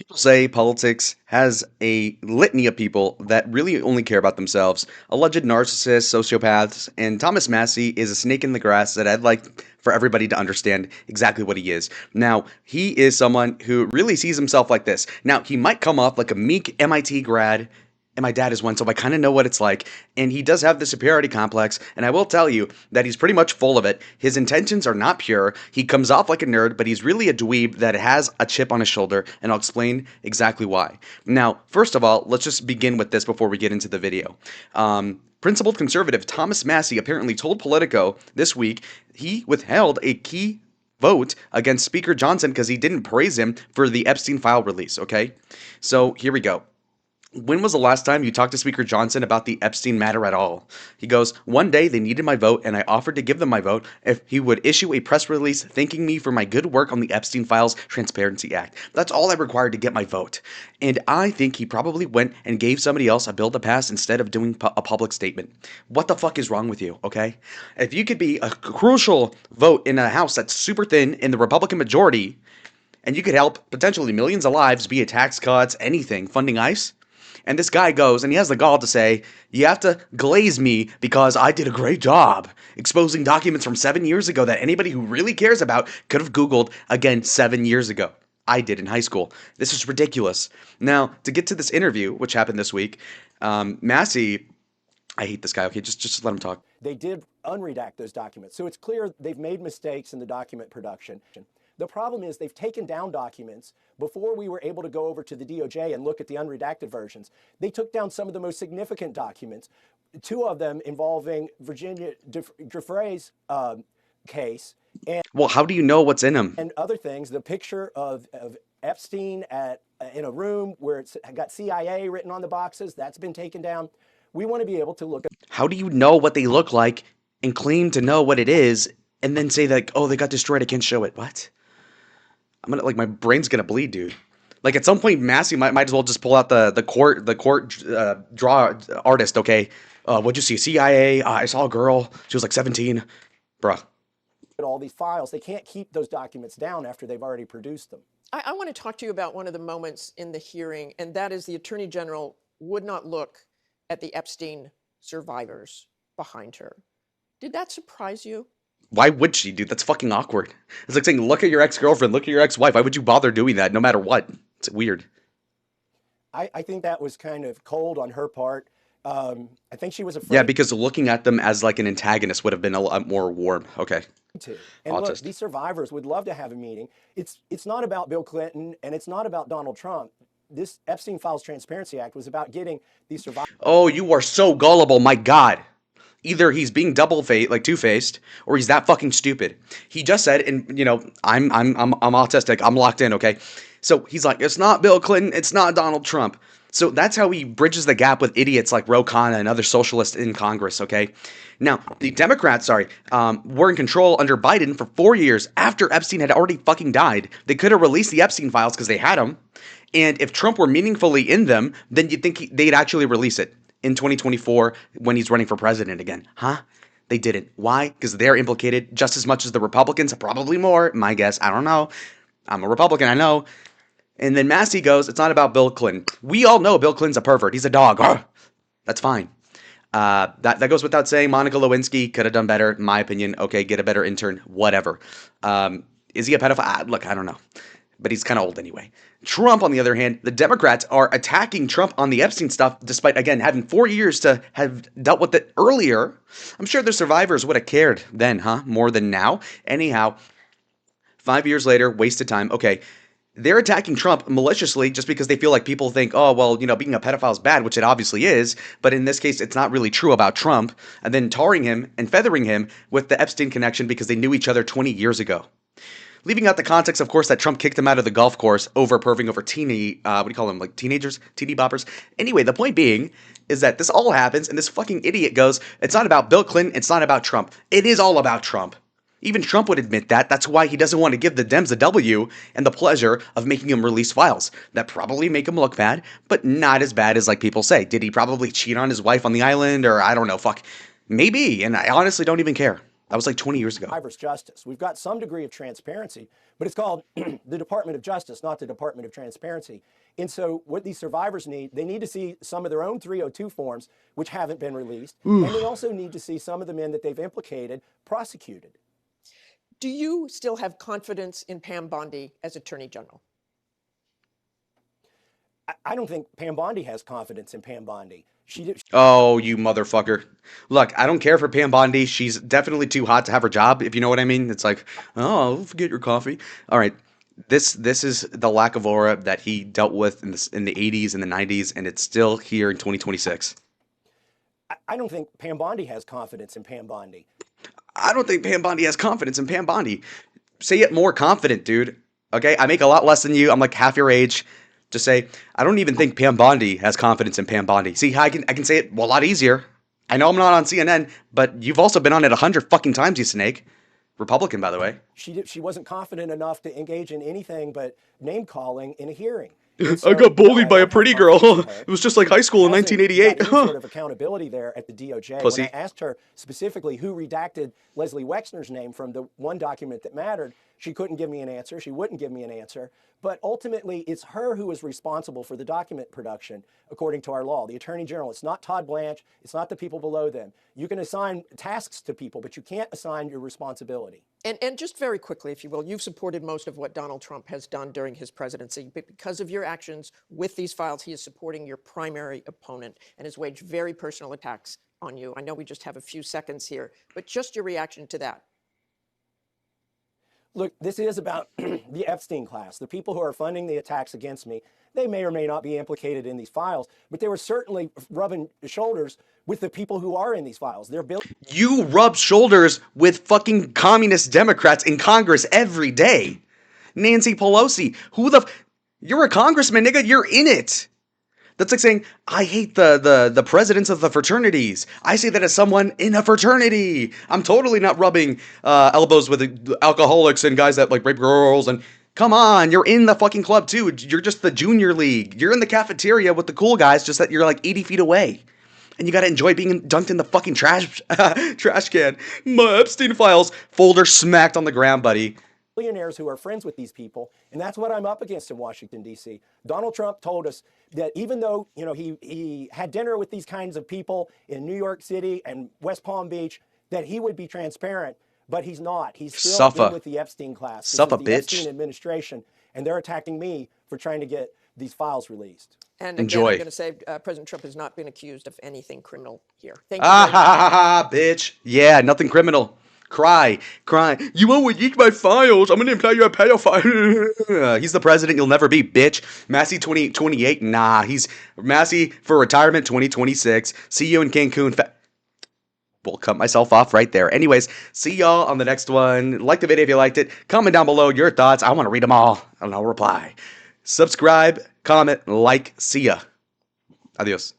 People say politics has a litany of people that really only care about themselves, alleged narcissists, sociopaths, and Thomas Massie is a snake in the grass that I'd like for everybody to understand exactly what he is. Now, he is someone who really sees himself like this. Now, he might come off like a meek MIT grad, and my dad is one, so I kind of know what it's like. And he does have the superiority complex, and I will tell you that he's pretty much full of it. His intentions are not pure. He comes off like a nerd, but he's really a dweeb that has a chip on his shoulder, and I'll explain exactly why. Now, first of all, let's just begin with this before we get into the video. Principled conservative Thomas Massie apparently told Politico this week he withheld a key vote against Speaker Johnson because he didn't praise him for the Epstein file release, okay? So here we go. When was the last time you talked to Speaker Johnson about the Epstein matter at all? He goes, one day they needed my vote and I offered to give them my vote if he would issue a press release thanking me for my good work on the Epstein Files Transparency Act. That's all I required to get my vote. And I think he probably went and gave somebody else a bill to pass instead of doing a public statement. What the fuck is wrong with you, okay? If you could be a crucial vote in a House that's super thin in the Republican majority and you could help potentially millions of lives, be it tax cuts, anything, funding ICE, and this guy goes and he has the gall to say, you have to glaze me because I did a great job exposing documents from 7 years ago that anybody who really cares about could have Googled again 7 years ago. I did in high school. This is ridiculous. Now, to get to this interview, which happened this week, Massie, I hate this guy. Okay, just let him talk. They did unredact those documents. So it's clear they've made mistakes in the document production. The problem is they've taken down documents before we were able to go over to the DOJ and look at the unredacted versions. They took down some of the most significant documents, two of them involving Virginia Giuffre's case. And, well, how do you know what's in them? And other things, the picture of Epstein in a room where it's got CIA written on the boxes, that's been taken down. We want to be able to look at. How do you know what they look like and claim to know what it is and then say that, oh, they got destroyed, I can't show it? What? I'm gonna, like, my brain's gonna bleed, dude. Like, at some point, Massie might as well just pull out the court draw artist, okay? What'd you see? CIA? I saw a girl. She was like 17. Bruh. All these files, they can't keep those documents down after they've already produced them. I want to talk to you about one of the moments in the hearing, and that is the Attorney General would not look at the Epstein survivors behind her. Did that surprise you? Why would she, dude? That's fucking awkward. It's like saying, look at your ex-girlfriend, look at your ex-wife. Why would you bother doing that no matter what? It's weird. I think that was kind of cold on her part. I think she was afraid. Yeah, because looking at them as like an antagonist would have been a lot more warm. Okay. And look, these survivors would love to have a meeting. It's not about Bill Clinton and it's not about Donald Trump. This Epstein Files Transparency Act was about getting these survivors. Oh, you are so gullible, my God. Either he's being double-faced, like two-faced, or he's that fucking stupid. He just said, and you know, I'm autistic. I'm locked in, okay? So he's like, it's not Bill Clinton, it's not Donald Trump. So that's how he bridges the gap with idiots like Ro Khanna and other socialists in Congress, okay? Now, the Democrats, were in control under Biden for 4 years after Epstein had already fucking died. They could have released the Epstein files because they had them. And if Trump were meaningfully in them, then you'd think they'd actually release it in 2024 when he's running for president again. Huh? They didn't. Why? Because they're implicated just as much as the Republicans, probably more. My guess, I don't know. I'm a Republican, I know. And then Massie goes, it's not about Bill Clinton. We all know Bill Clinton's a pervert. He's a dog. Ugh. That's fine. That goes without saying. Monica Lewinsky could have done better, in my opinion. Okay, get a better intern, whatever. Is he a pedophile? Look, I don't know. But he's kind of old anyway. Trump, on the other hand, the Democrats are attacking Trump on the Epstein stuff, despite, again, having 4 years to have dealt with it earlier. I'm sure the survivors would have cared then, huh? More than now. Anyhow, 5 years later, wasted time. Okay, they're attacking Trump maliciously just because they feel like people think, oh, well, you know, being a pedophile is bad, which it obviously is. But in this case, it's not really true about Trump. And then tarring him and feathering him with the Epstein connection because they knew each other 20 years ago. Leaving out the context, of course, that Trump kicked him out of the golf course over perving over teeny, what do you call them, like teenagers? Teeny boppers? Anyway, the point being is that this all happens and this fucking idiot goes, it's not about Bill Clinton, it's not about Trump. It is all about Trump. Even Trump would admit that. That's why he doesn't want to give the Dems the W and the pleasure of making him release files that probably make him look bad, but not as bad as like people say. Did he probably cheat on his wife on the island or I don't know, fuck. Maybe, and I honestly don't even care. That was like 20 years ago. Survivors justice. We've got some degree of transparency, but it's called the Department of Justice, not the Department of Transparency. And so what these survivors need, they need to see some of their own 302 forms, which haven't been released. And they also need to see some of the men that they've implicated prosecuted. Do you still have confidence in Pam Bondi as Attorney General? I don't think Pam Bondi has confidence in Pam Bondi. Oh, you motherfucker. Look, I don't care for Pam Bondi. She's definitely too hot to have her job, if you know what I mean. It's like, oh, forget your coffee. All right. This is the lack of aura that he dealt with in the 80s and the 90s, and it's still here in 2026. I don't think Pam Bondi has confidence in Pam Bondi. I don't think Pam Bondi has confidence in Pam Bondi. Say it more confident, dude. Okay? I make a lot less than you. I'm like half your age. Just say, I don't even think Pam Bondi has confidence in Pam Bondi. See, I can say it a lot easier. I know I'm not on CNN, but you've also been on it 100 fucking times, you snake. Republican, by the way. She wasn't confident enough to engage in anything but name calling in a hearing. I got bullied by a pretty girl. It was just like high school in 1988. Sort of accountability there at the DOJ. Pussy. When I asked her specifically who redacted Leslie Wexner's name from the one document that mattered, she couldn't give me an answer. She wouldn't give me an answer. But ultimately, it's her who is responsible for the document production, according to our law. The Attorney General, it's not Todd Blanche, it's not the people below them. You can assign tasks to people, but you can't assign your responsibility. And just very quickly, if you will, you've supported most of what Donald Trump has done during his presidency, but because of your actions with these files, he is supporting your primary opponent and has waged very personal attacks on you. I know we just have a few seconds here, but just your reaction to that. Look, this is about the Epstein class. The people who are funding the attacks against me, they may or may not be implicated in these files, but they were certainly rubbing shoulders with the people who are in these files. They're You rub shoulders with fucking communist Democrats in Congress every day. Nancy Pelosi, you're a congressman, nigga, you're in it. That's like saying, I hate the presidents of the fraternities. I say that as someone in a fraternity. I'm totally not rubbing elbows with alcoholics and guys that like rape girls. And come on, you're in the fucking club too. You're just the junior league. You're in the cafeteria with the cool guys, just that you're like 80 feet away. And you gotta enjoy being dunked in the fucking trash can. My Epstein files folder smacked on the ground, buddy. Billionaires who are friends with these people, and that's what I'm up against in Washington, D.C. Donald Trump told us that even though he had dinner with these kinds of people in New York City and West Palm Beach, that he would be transparent, but he's not. He's still in with the Epstein class. Suffer, the bitch. Epstein administration, and they're attacking me for trying to get these files released. And again, Enjoy. I'm going to say President Trump has not been accused of anything criminal here. Thank you. Bitch. Yeah, nothing criminal. Cry. You won't leak my files. I'm going to imply you're a pedophile. He's the president you'll never be, bitch. Massie 2028. Nah, he's Massie for retirement 2026. See you in Cancun. We'll cut myself off right there. Anyways, see y'all on the next one. Like the video if you liked it. Comment down below your thoughts. I want to read them all, and I'll reply. Subscribe, comment, like. See ya. Adios.